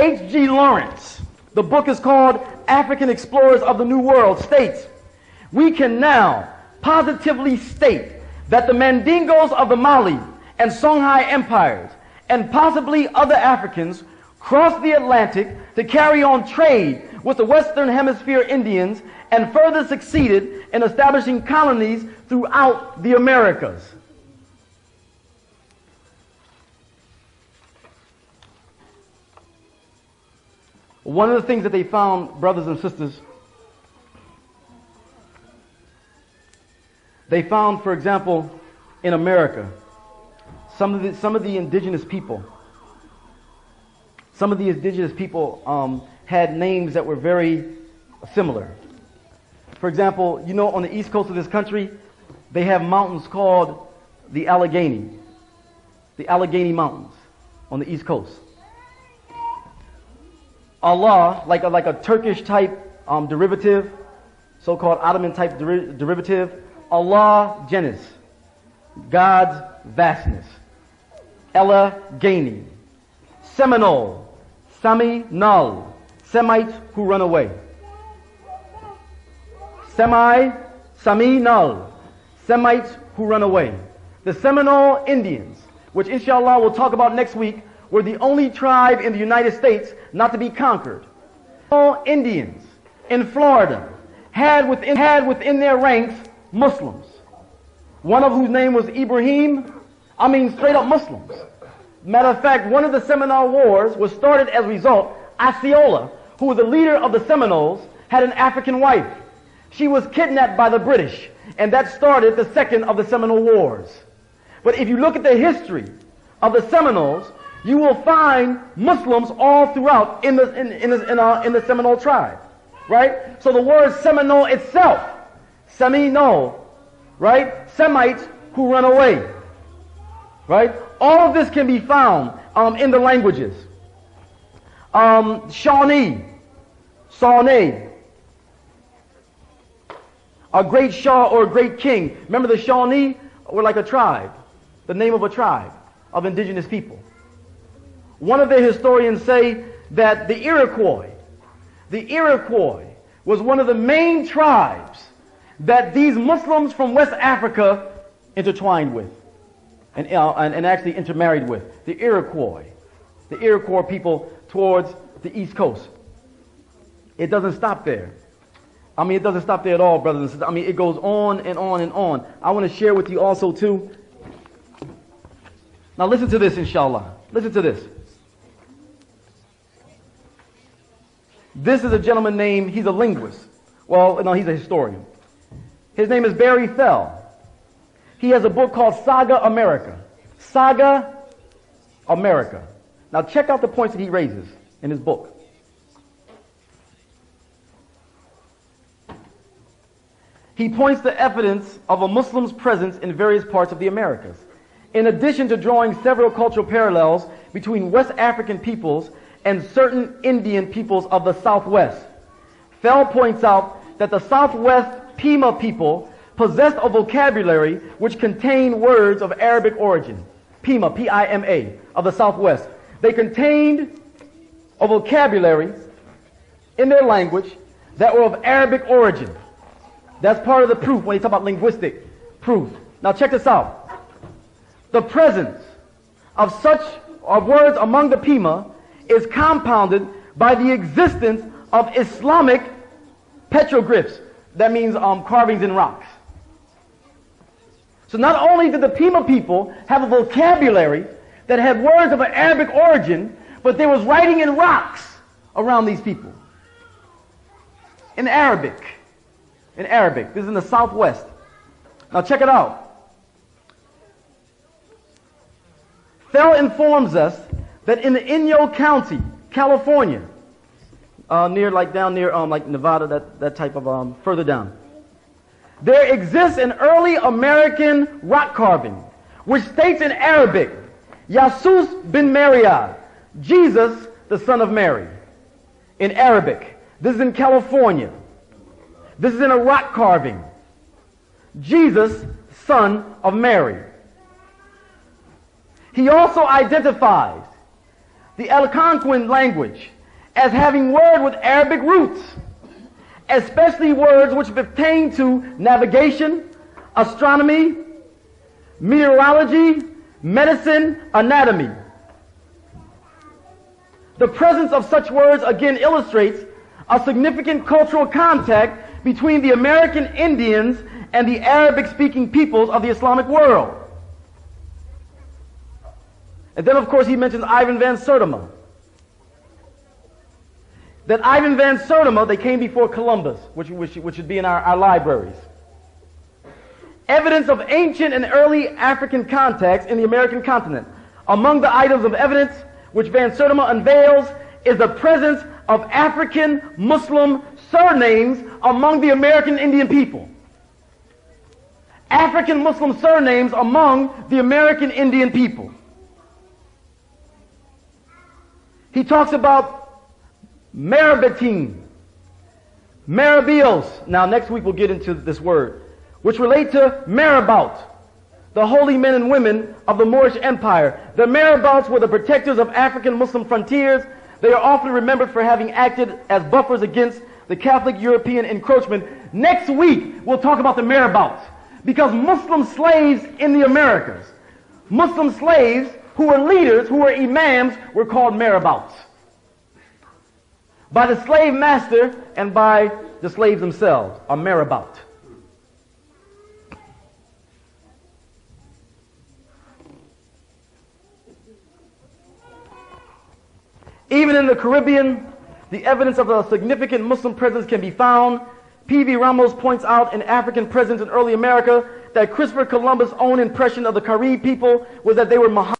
H.G. Lawrence, the book is called African Explorers of the New World, states, "We can now positively state that the Mandingos of the Mali and Songhai empires, and possibly other Africans, crossed the Atlantic to carry on trade with the Western Hemisphere Indians and further succeeded in establishing colonies throughout the Americas." One of the things that they found, brothers and sisters, they found, for example, in America, some of the indigenous people had names that were very similar. For example, you know, on the east coast of this country, they have mountains called the Allegheny Mountains on the east coast. Allah, like a Turkish type derivative, so-called Ottoman type derivative, Allah Genis, God's vastness. Allegheny. Seminole, Sami Null, Semites who run away. Sami Null, Semites who run away. The Seminole Indians, which inshallah we'll talk about next week, were the only tribe in the United States not to be conquered. All Indians in Florida had within their ranks Muslims, one of whose name was Ibrahim. I mean, straight up Muslims. Matter of fact, one of the Seminole Wars was started as a result. Osceola, who was the leader of the Seminoles, had an African wife. She was kidnapped by the British, and that started the second of the Seminole Wars. But if you look at the history of the Seminoles, you will find Muslims all throughout in the Seminole tribe, right? So the word Seminole itself, Seminole, right? Semites who run away, right? All of this can be found in the languages. Shawnee, a great Shah or a great king. Remember, the Shawnee were like a tribe, the name of a tribe of indigenous people. One of their historians say that the Iroquois was one of the main tribes that these Muslims from West Africa intertwined with and actually intermarried with. The Iroquois people towards the East Coast. It doesn't stop there. I mean, it doesn't stop there at all, brothers and sisters. I mean, it goes on and on and on. I want to share with you also too. Now listen to this, inshallah. Listen to this. This is a gentleman named, he's a linguist. Well, no, he's a historian. His name is Barry Fell. He has a book called Saga America. Saga America. Now check out the points that he raises in his book. He points to evidence of a Muslim's presence in various parts of the Americas. In addition to drawing several cultural parallels between West African peoples and certain Indian peoples of the Southwest, Fell points out that the Southwest Pima people possessed a vocabulary which contained words of Arabic origin. Pima, P-I-M-A, of the Southwest. They contained a vocabulary in their language that were of Arabic origin. That's part of the proof when you talk about linguistic proof. Now check this out. The presence of such words among the Pima is compounded by the existence of Islamic petroglyphs. That means carvings in rocks. So not only did the Pima people have a vocabulary that had words of an Arabic origin, but there was writing in rocks around these people. In Arabic. In Arabic. This is in the Southwest. Now check it out. Fell informs us that in the Inyo County, California, down near like Nevada, that type of further down, there exists an early American rock carving which states in Arabic, Jesus bin Maryam, Jesus the son of Mary. In Arabic. This is in California. This is in a rock carving. Jesus, son of Mary. He also identifies the Algonquin language as having words with Arabic roots, especially words which pertain to navigation, astronomy, meteorology, medicine, anatomy. The presence of such words again illustrates a significant cultural contact between the American Indians and the Arabic-speaking peoples of the Islamic world. And then, of course, he mentions Ivan van Sertima. That Ivan van Sertima, they came before Columbus, which should be in our libraries. Evidence of ancient and early African contacts in the American continent. Among the items of evidence which van Sertima unveils is the presence of African Muslim surnames among the American Indian people. African Muslim surnames among the American Indian people. He talks about Marabatine, Marabios. Now next week we'll get into this word, which relate to Marabout, the holy men and women of the Moorish Empire. The Marabouts were the protectors of African Muslim frontiers. They are often remembered for having acted as buffers against the Catholic European encroachment. Next week we'll talk about the Marabouts, because Muslim slaves in the Americas, Muslim slaves who were leaders, who were imams, were called marabouts by the slave master and by the slaves themselves, a marabout. Even in the Caribbean, the evidence of a significant Muslim presence can be found. P.V. Ramos points out an African presence in early America that Christopher Columbus' own impression of the Carib people was that they were Muhammad.